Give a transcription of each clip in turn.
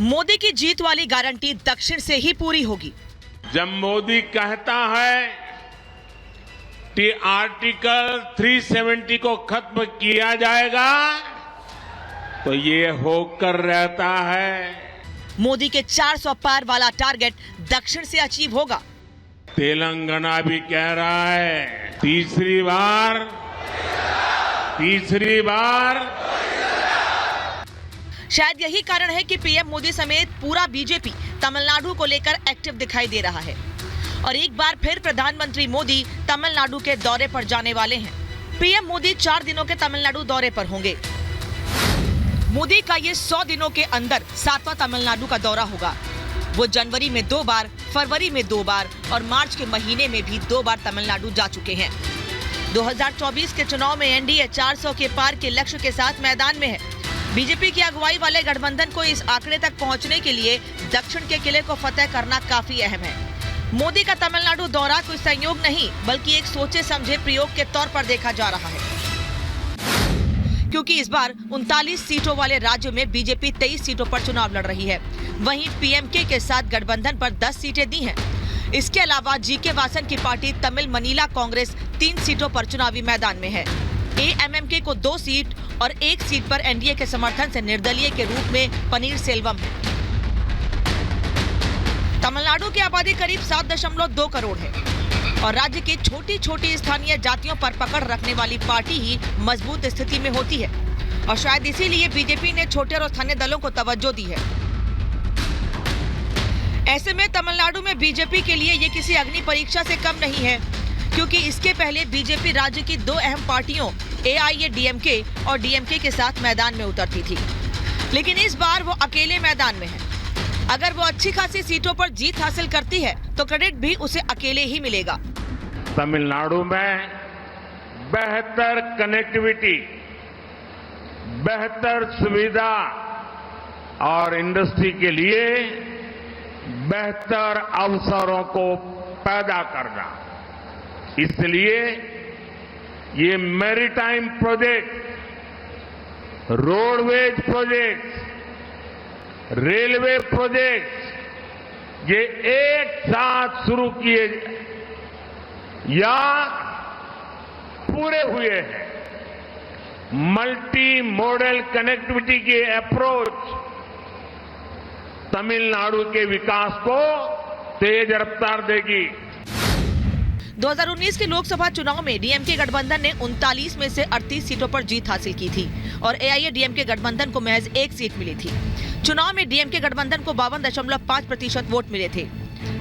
मोदी की जीत वाली गारंटी दक्षिण से ही पूरी होगी। जब मोदी कहता है कि आर्टिकल 370 को खत्म किया जाएगा तो ये होकर रहता है। मोदी के 400 पार वाला टारगेट दक्षिण से अचीव होगा। तेलंगाना भी कह रहा है तीसरी बार शायद यही कारण है कि पीएम मोदी समेत पूरा बीजेपी तमिलनाडु को लेकर एक्टिव दिखाई दे रहा है और एक बार फिर प्रधानमंत्री मोदी तमिलनाडु के दौरे पर जाने वाले हैं। पीएम मोदी 4 दिनों के तमिलनाडु दौरे पर होंगे। मोदी का ये 100 दिनों के अंदर 7वां तमिलनाडु का दौरा होगा। वो जनवरी में 2 बार, फरवरी में 2 बार और मार्च के महीने में भी 2 बार तमिलनाडु जा चुके हैं। 2024 के चुनाव में एनडीए 400 के पार के लक्ष्य के साथ मैदान में है। बीजेपी की अगुवाई वाले गठबंधन को इस आंकड़े तक पहुंचने के लिए दक्षिण के किले को फतेह करना काफी अहम है। मोदी का तमिलनाडु दौरा कोई संयोग नहीं बल्कि एक सोचे समझे प्रयोग के तौर पर देखा जा रहा है, क्योंकि इस बार 39 सीटों वाले राज्यों में बीजेपी 23 सीटों पर चुनाव लड़ रही है। वहीं पीएमके के साथ गठबंधन पर 10 सीटें दी हैं। इसके अलावा जीके वासन की पार्टी तमिल मनीला कांग्रेस 3 सीटों पर चुनावी मैदान में है। एएमएमके को 2 सीट और 1 सीट पर एनडीए के समर्थन से निर्दलीय के रूप में पनीर सेल्वम है। तमिलनाडु की आबादी करीब 7.2 करोड़ है और राज्य की छोटी छोटी स्थानीय जातियों पर पकड़ रखने वाली पार्टी ही मजबूत स्थिति में होती है और शायद इसीलिए बीजेपी ने छोटे और स्थानीय दलों को तवज्जो दी है। ऐसे में तमिलनाडु में बीजेपी के लिए ये किसी अग्नि परीक्षा से कम नहीं है, क्योंकि इसके पहले बीजेपी राज्य की 2 अहम पार्टियों एआईएडीएमके और डीएमके के साथ मैदान में उतरती थी, लेकिन इस बार वो अकेले मैदान में है। अगर वो अच्छी खासी सीटों पर जीत हासिल करती है तो क्रेडिट भी उसे अकेले ही मिलेगा। तमिलनाडु में बेहतर कनेक्टिविटी, बेहतर सुविधा और इंडस्ट्री के लिए बेहतर अवसरों को पैदा करना, इसलिए ये maritime project, roadways project, railway project ये एक साथ शुरू किए या पूरे हुए हैं। मल्टी मॉडल कनेक्टिविटी की अप्रोच तमिलनाडु के विकास को तेज रफ्तार देगी। 2019 के लोकसभा चुनाव में डीएमके गठबंधन ने 39 में से 38 सीटों पर जीत हासिल की थी और एआईएडीएमके गठबंधन को महज 1 सीट मिली थी। चुनाव में डीएमके गठबंधन को 52.5% वोट मिले थे,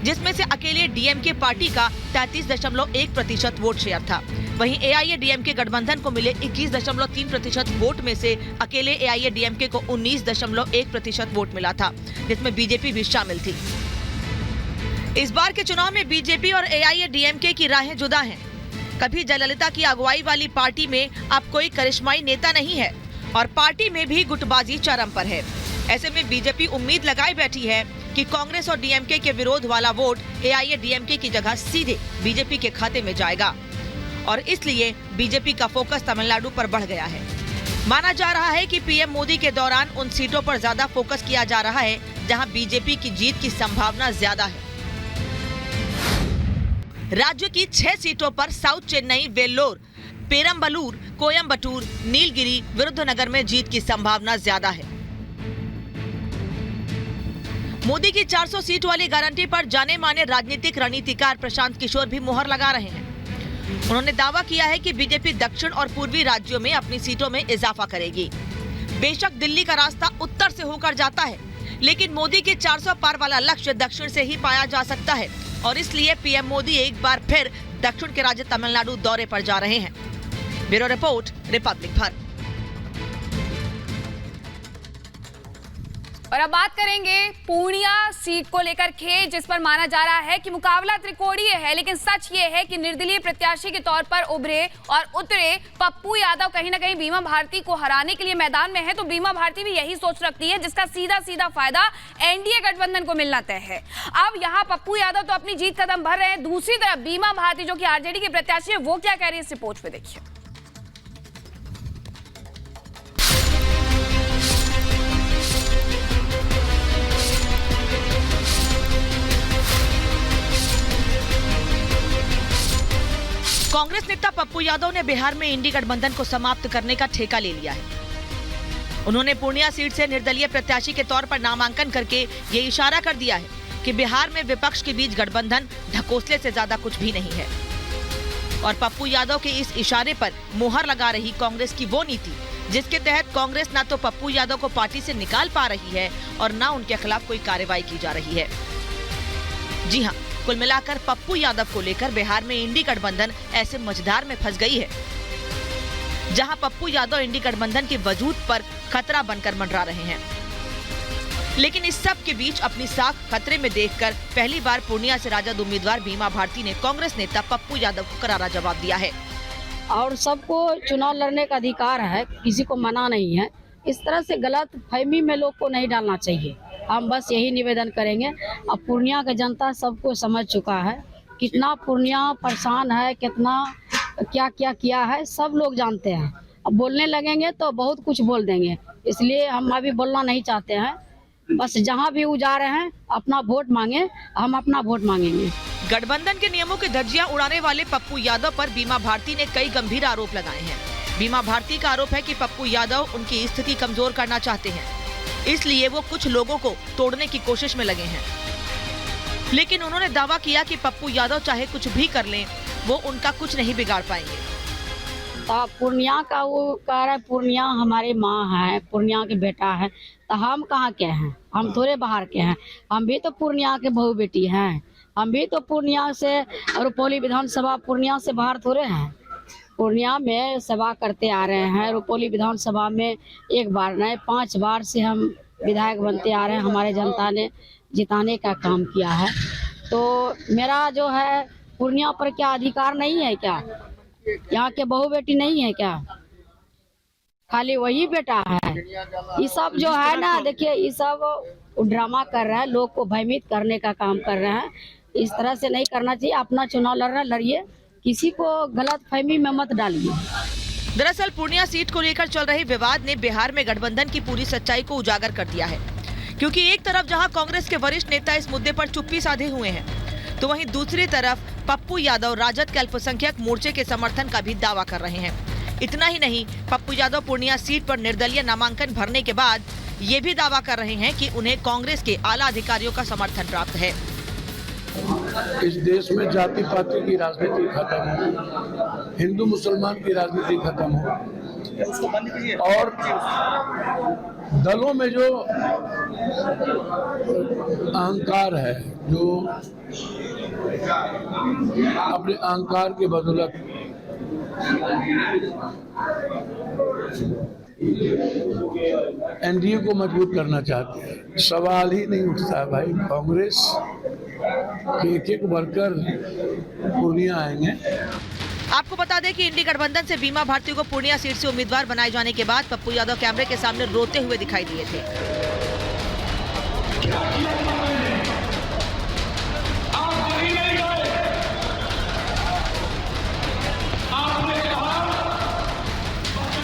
जिसमें से अकेले डीएमके पार्टी का 33.1% वोट शेयर था। वहीं एआईएडीएमके गठबंधन को मिले 21.3% वोट में से अकेले एआईएडीएमके को 19.1% वोट मिला था, जिसमें बीजेपी भी शामिल थी। इस बार के चुनाव में बीजेपी और एआईएडीएमके की राहें जुदा हैं। कभी जयललिता की अगुवाई वाली पार्टी में अब कोई करिश्माई नेता नहीं है और पार्टी में भी गुटबाजी चरम पर है। ऐसे में बीजेपी उम्मीद लगाए बैठी है कि कांग्रेस और डीएमके के विरोध वाला वोट एआईएडीएमके की जगह सीधे बीजेपी के खाते में जाएगा और इसलिए बीजेपी का फोकस तमिलनाडु पर बढ़ गया है। माना जा रहा है कि पीएम मोदी के दौरान उन सीटों पर ज्यादा फोकस किया जा रहा है जहां बीजेपी की जीत की संभावना ज्यादा है। राज्य की 6 सीटों पर साउथ चेन्नई, वेल्लोर, पेरम्बलूर, कोयम्बटूर, नीलगिरी, विरुद्धनगर में जीत की संभावना ज्यादा है। मोदी की 400 सीट वाली गारंटी पर जाने माने राजनीतिक रणनीतिकार प्रशांत किशोर भी मुहर लगा रहे हैं। उन्होंने दावा किया है कि बीजेपी दक्षिण और पूर्वी राज्यों में अपनी सीटों में इजाफा करेगी। बेशक दिल्ली का रास्ता उत्तर से होकर जाता है, लेकिन मोदी के 400 पार वाला लक्ष्य दक्षिण से ही पाया जा सकता है और इसलिए पीएम मोदी एक बार फिर दक्षिण के राज्य तमिलनाडु दौरे पर जा रहे हैं। Bureau report, Republic Bharat. और अब बात करेंगे पूर्णिया सीट को लेकर के, जिस पर माना जा रहा है कि मुकाबला त्रिकोणीय है, लेकिन सच ये है कि निर्दलीय प्रत्याशी के तौर पर उभरे और उतरे पप्पू यादव कहीं ना कहीं बीमा भारती को हराने के लिए मैदान में है। तो बीमा भारती भी यही सोच रखती है जिसका सीधा सीधा फायदा एनडीए गठबंधन को मिलना तय है। अब यहाँ पप्पू यादव तो अपनी जीत कदम भर रहे हैं, दूसरी तरफ बीमा भारती जो कि आरजेडी की प्रत्याशी है, वो क्या कह रही है इस रिपोर्ट में देखिए। नेता पप्पू यादव ने बिहार में इंडी गठबंधन को समाप्त करने का ठेका ले लिया है। उन्होंने पूर्णिया सीट से निर्दलीय प्रत्याशी के तौर पर नामांकन करके ये इशारा कर दिया है कि बिहार में विपक्ष के बीच गठबंधन ढकोसले से ज्यादा कुछ भी नहीं है। और पप्पू यादव के इस इशारे पर मुहर लगा रही कांग्रेस की वो नीति जिसके तहत कांग्रेस न तो पप्पू यादव को पार्टी से निकाल पा रही है और न उनके खिलाफ कोई कार्रवाई की जा रही है। जी हाँ, कुल मिलाकर पप्पू यादव को लेकर बिहार में इंडी गठबंधन ऐसे मझधार में फंस गई है जहां पप्पू यादव इंडी गठबंधन के वजूद पर खतरा बनकर मंडरा रहे हैं। लेकिन इस सब के बीच अपनी साख खतरे में देखकर पहली बार पूर्णिया से राजद उम्मीदवार बीमा भारती ने कांग्रेस नेता पप्पू यादव को करारा जवाब दिया है। और सबको चुनाव लड़ने का अधिकार है, किसी को मना नहीं है। इस तरह से गलत फहमी में लोग को नहीं डालना चाहिए। हम बस यही निवेदन करेंगे। अब पूर्णिया का जनता सबको समझ चुका है, कितना पूर्णिया परेशान है, कितना क्या क्या किया है, सब लोग जानते हैं। अब बोलने लगेंगे तो बहुत कुछ बोल देंगे, इसलिए हम अभी बोलना नहीं चाहते हैं। बस जहां भी वो जा रहे हैं अपना वोट मांगे, हम अपना वोट मांगेंगे। गठबंधन के नियमों की धज्जियां उड़ाने वाले पप्पू यादव पर बीमा भारती ने कई गंभीर आरोप लगाए हैं। बीमा भारती का आरोप है कि पप्पू यादव उनकी स्थिति कमजोर करना चाहते हैं, इसलिए वो कुछ लोगों को तोड़ने की कोशिश में लगे हैं। लेकिन उन्होंने दावा किया कि पप्पू यादव चाहे कुछ भी कर लें, वो उनका कुछ नहीं बिगाड़ पाएंगे। तो पूर्णिया का वो कह रहा है पूर्णिया हमारी माँ है, पूर्णिया के बेटा है, तो हम कहाँ के हैं? हम थोड़े बाहर के हैं, हम भी तो पूर्णिया के बहू बेटी हैं। हम भी तो पूर्णिया से रुपौली विधानसभा पूर्णिया से बाहर थोड़े हैं। पूर्णिया में सेवा करते आ रहे हैं। रुपौली विधानसभा में एक बार नहीं 5 बार से हम विधायक बनते आ रहे हैं। हमारे जनता ने जिताने का काम किया है। तो मेरा जो है पूर्णिया पर क्या अधिकार नहीं है क्या? यहाँ के बहू बेटी नहीं है क्या? खाली वही बेटा है। ये सब जो है ना, देखिए ये सब ड्रामा कर रहा है, लोग को भयभीत करने का काम कर रहे हैं। इस तरह से नहीं करना चाहिए। अपना चुनाव लड़ रहे हैं, लड़िए, किसी को गलत फहमी में मत डालिए। दरअसल पूर्णिया सीट को लेकर चल रहे विवाद ने बिहार में गठबंधन की पूरी सच्चाई को उजागर कर दिया है, क्योंकि एक तरफ जहां कांग्रेस के वरिष्ठ नेता इस मुद्दे पर चुप्पी साधे हुए हैं, तो वहीं दूसरी तरफ पप्पू यादव राजद के अल्पसंख्यक मोर्चे के समर्थन का भी दावा कर रहे हैं। इतना ही नहीं, पप्पू यादव पूर्णिया सीट पर निर्दलीय नामांकन भरने के बाद ये भी दावा कर रहे हैं कि उन्हें कांग्रेस के आला अधिकारियों का समर्थन प्राप्त है। इस देश में जाति पाति की राजनीति खत्म हो, हिंदू मुसलमान की राजनीति खत्म हो और दलों में जो अहंकार है, जो अपने अहंकार के बदौलत एनडीए को मजबूत करना चाहते हैं, सवाल ही नहीं उठता है भाई। कांग्रेस के एक वर्कर पूर्णिया आएंगे। आपको बता दें कि इंडी गठबंधन से बीमा भारती को पूर्णिया सीट से उम्मीदवार बनाए जाने के बाद पप्पू यादव कैमरे के सामने रोते हुए दिखाई दिए थे।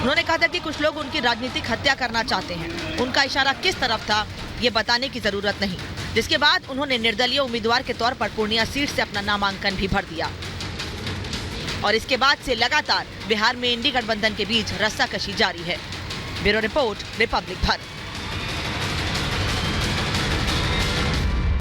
उन्होंने कहा था कि कुछ लोग उनकी राजनीतिक हत्या करना चाहते हैं। उनका इशारा किस तरफ था ये बताने की जरूरत नहीं, जिसके बाद उन्होंने निर्दलीय उम्मीदवार के तौर पर पूर्णिया सीट से अपना नामांकन भी भर दिया। और इसके बाद से लगातार बिहार में इंडी गठबंधन के बीच रस्साकशी जारी है। Bureau report, Republic Bharat.